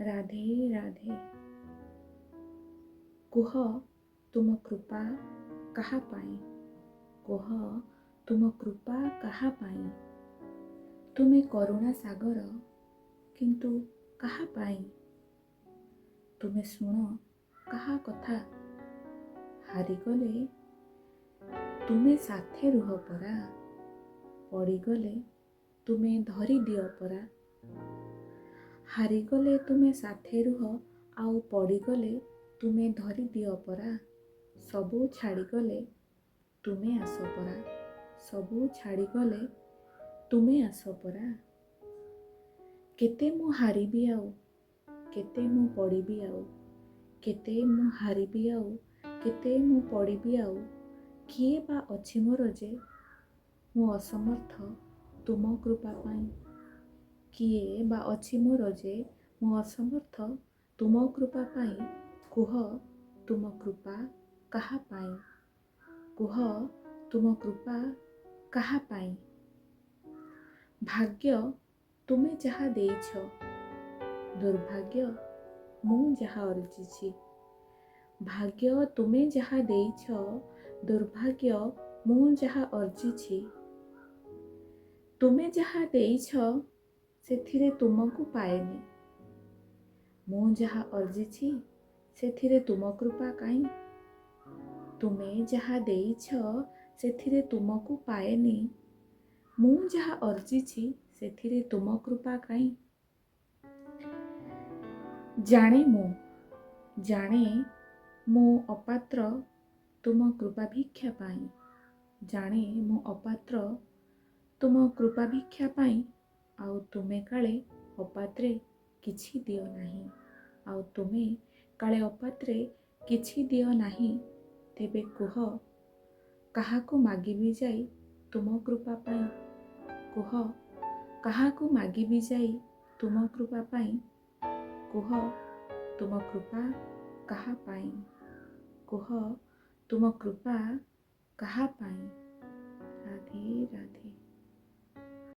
ରାଧେ ରାଧେ। କୁହ ତୁମ କୃପା କାହା ପାଇଁ? କୁହ ତୁମ କୃପା କାହା ପାଇଁ? ତୁମେ କରୁଣା ସାଗର, କିନ୍ତୁ କାହା ପାଇଁ? ତୁମେ ଶୁଣ କାହା କଥା? ହାରିଗଲେ ତୁମେ ସାଥେ ରୁହ ପରା। ପଡ଼ିଗଲେ ତୁମେ ଧରି ଦିଅ ପରା। ହାରିଗଲେ ତୁମେ ସାଥେ ରୁହ, ଆଉ ପଡ଼ିଗଲେ ତୁମେ ଧରି ଦିଅ ପରା। ସବୁ ଛାଡ଼ିଗଲେ ତୁମେ ଆସ ପରା। ସବୁ ଛାଡ଼ିଗଲେ ତୁମେ ଆସ ପରା। କେତେ ମୁଁ ହାରିବି ଆଉ, କେତେ ମୁଁ ପଡ଼ିବି ଆଉ, କେତେ ମୁଁ ହାରିବି ଆଉ, କେତେ ମୁଁ ପଡ଼ିବି ଆଉ। କିଏ ବା ଅଛି ମୋର ଯେ ମୁଁ ଅସମର୍ଥ ତୁମ କୃପା ପାଇଁ? କିଏ ବା ଅଛି ମୋର ଯେ ମୁଁ ଅସମର୍ଥ ତୁମ କୃପା ପାଇଁ? କୁହ ତୁମ କୃପା କାହା ପାଇଁ? କୁହ ତୁମ କୃପା କାହା ପାଇଁ? ଭାଗ୍ୟ ତୁମେ ଯାହା ଦେଇଛ, ଦୁର୍ଭାଗ୍ୟ ମୁଁ ଯାହା ଅର୍ଜିଛି। ଭାଗ୍ୟ ତୁମେ ଯାହା ଦେଇଛ, ଦୁର୍ଭାଗ୍ୟ ମୁଁ ଯାହା ଅର୍ଜିଛି। ତୁମେ ଯାହା ଦେଇଛ ସେଥିରେ ତୁମକୁ ପାଏନି। ମୁଁ ଯାହା ଅର୍ଜିଛି ସେଥିରେ ତୁମ କୃପା କାହିଁ? ତୁମେ ଯାହା ଦେଇଛ ସେଥିରେ ତୁମକୁ ପାଏନି। ମୁଁ ଯାହା ଅର୍ଜିଛି ସେଥିରେ ତୁମ କୃପା କାହିଁ? ଜାଣେ ମୁଁ ଅପାତ୍ର ତୁମ କୃପା ଭିକ୍ଷା ପାଇଁ। ଜାଣେ ମୁଁ ଅପାତ୍ର ତୁମ କୃପା ଭିକ୍ଷା ପାଇଁ। ଆଉ ତୁମେ କାଳେ ଅପାତ୍ରେ କିଛି ଦିଅ ନାହିଁ। ଆଉ ତୁମେ କାଳେ ଅପାତ୍ରେ କିଛି ଦିଅ ନାହିଁ। ତେବେ କୁହ କାହାକୁ ମାଗିବି ଯାଇ ତୁମ କୃପା ପାଇଁ? କୁହ କାହାକୁ ମାଗିବି ଯାଇ ତୁମ କୃପା ପାଇଁ? କୁହ ତୁମ କୃପା କାହା ପାଇଁ? କୁହ ତୁମ କୃପା କାହା ପାଇଁ? ରାଧେ ରାଧେ।